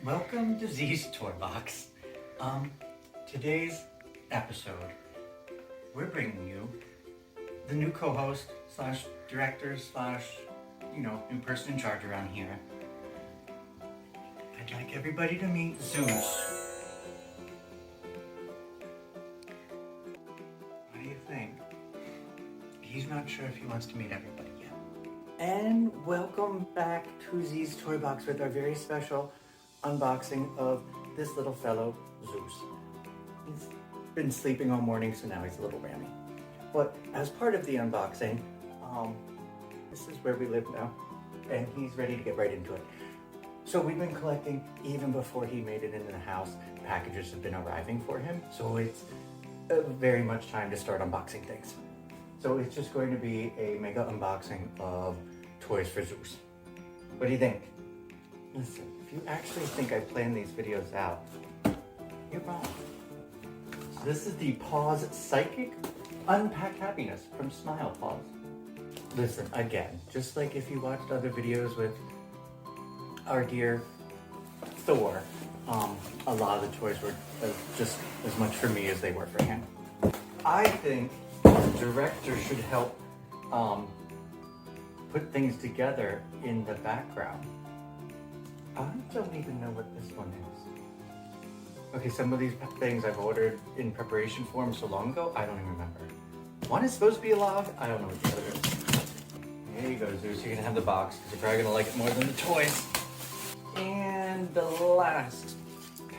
Welcome to Z's Toy Box. Today's episode, we're bringing you the new co-host slash director slash, new person in charge around here. I'd like everybody to meet Zeus. What do you think? He's not sure if he wants to meet everybody yet. And welcome back to Z's Toy Box with our very special unboxing of this little fellow, Zeus. He's been sleeping all morning, so now he's a little rammy. But as part of the unboxing, this is where we live now, and he's ready to get right into it. So we've been collecting even before he made it into the house. Packages have been arriving for him, so it's very much time to start unboxing things. So it's just going to be a mega unboxing of toys for Zeus. What do you think? Listen, if you actually think I planned these videos out, you're wrong. So this is the Paws Psychic Unpack Happiness from Smile Paws. Listen, again, just like if you watched other videos with our dear Thor, a lot of the toys were just as much for me as they were for him. I think the director should help put things together in the background. I don't even know what this one is. Okay, some of these things I've ordered in preparation for him so long ago, I don't even remember. One is supposed to be a log, I don't know what the other is. There you go, Zeus, you're gonna have the box, because you're probably gonna like it more than the toys. And the last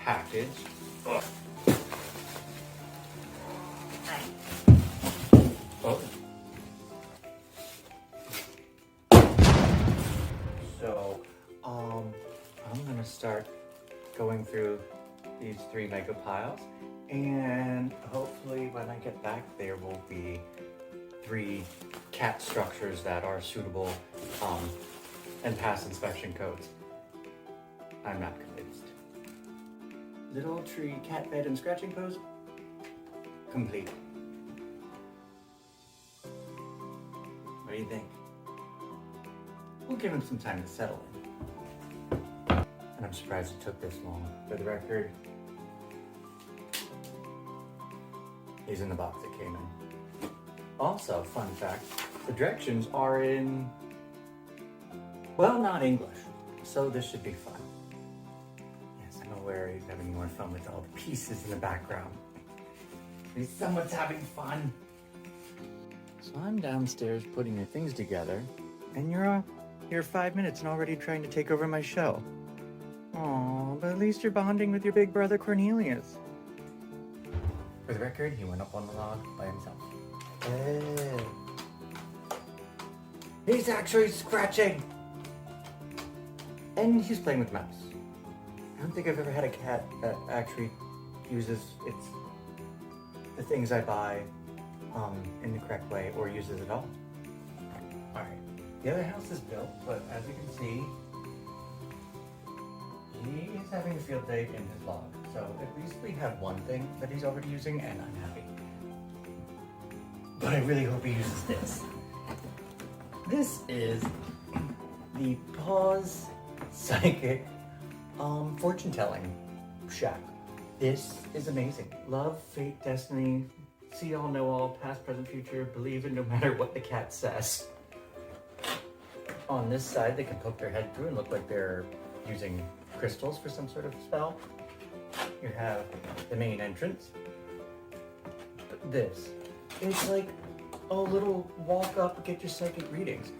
package. Ugh. Oh. So, I'm gonna start going through these 3 mega piles, and hopefully when I get back there will be 3 cat structures that are suitable and pass inspection codes. I'm not convinced. Little tree cat bed and scratching pose, complete. What do you think? We'll give him some time to settle in. And I'm surprised it took this long. For the record, he's in the box that came in. Also, fun fact, the directions are in, well, not English. So this should be fun. Yes, I'm aware he's having more fun with all the pieces in the background. At least someone's having fun. So I'm downstairs putting your things together, and you're here 5 minutes and already trying to take over my show. Aw, but at least you're bonding with your big brother Cornelius. For the record, he went up on the log by himself. Hey. He's actually scratching! And he's playing with mouse. I don't think I've ever had a cat that actually uses the things I buy in the correct way, or uses it all. Alright, the other house is built, but as you can see, he is having a field day in his log. So at least we have one thing that he's already using, and I'm happy. But I really hope he uses this. This is the Paws Psychic fortune telling shack. This is amazing. Love, fate, destiny, see all, know all, past, present, future, believe in no matter what the cat says. On this side, they can poke their head through and look like they're using crystals for some sort of spell. You have the main entrance. This, it's like a little walk up, get your psychic readings.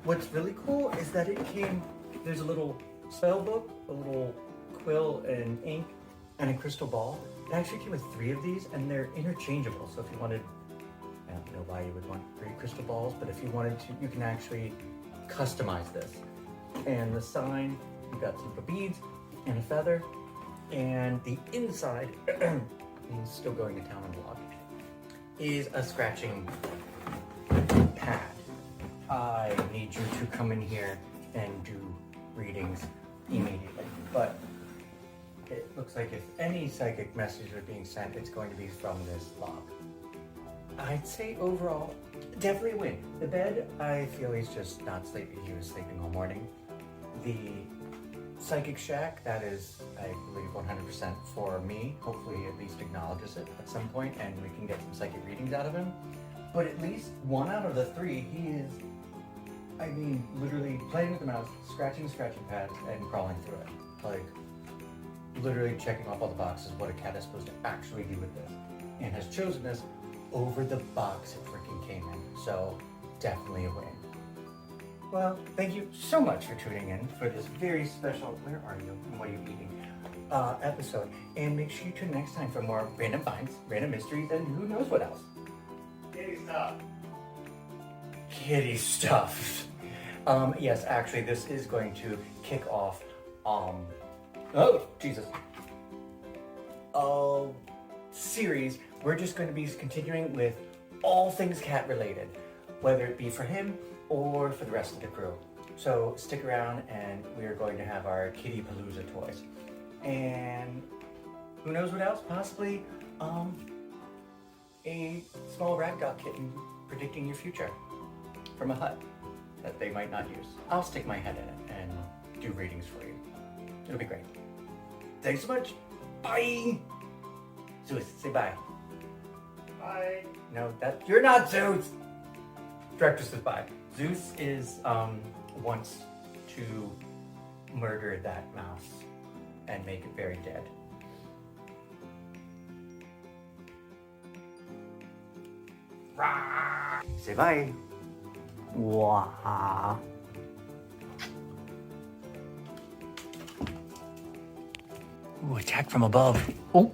What's really cool is that there's a little spell book, a little quill and ink, and a crystal ball. It actually came with 3 of these, and they're interchangeable. So if you wanted, I don't know why you would want 3 crystal balls, but if you wanted to, you can actually customize this. And the sign, you've got some beads and a feather, and the inside, he's still going to town on the log, is a scratching pad. I need you to come in here and do readings immediately, but it looks like if any psychic messages are being sent, it's going to be from this log. I'd say overall, definitely a win. The bed, I feel he's just not sleeping. He was sleeping all morning. The Psychic Shack, that is, I believe, 100% for me. Hopefully he at least acknowledges it at some point and we can get some psychic readings out of him. But at least 1 out of the 3, he is, I mean, literally playing with the mouse, scratching pads, and crawling through it. Like, literally checking off all the boxes what a cat is supposed to actually do with this. And has chosen this over the box it freaking came in. So, definitely a win. Well, thank you so much for tuning in for this very special, where are you and what are you eating, episode. And make sure you tune next time for more random finds, random mysteries, and who knows what else. Kitty stuff. Kitty stuff. Yes, actually, this is going to kick off, oh, Jesus. Series. We're just going to be continuing with all things cat related, whether it be for him or for the rest of the crew. So stick around and we're going to have our Kitty Palooza toys. And who knows what else? Possibly a small ragdoll kitten predicting your future from a hut that they might not use. I'll stick my head in it and do readings for you. It'll be great. Thanks so much. Bye. Zeus, say bye. Bye. No, you're not Zeus. Director says bye. Zeus is wants to murder that mouse and make it very dead. Rah! Say bye. Wah. Ooh, attack from above. Oh.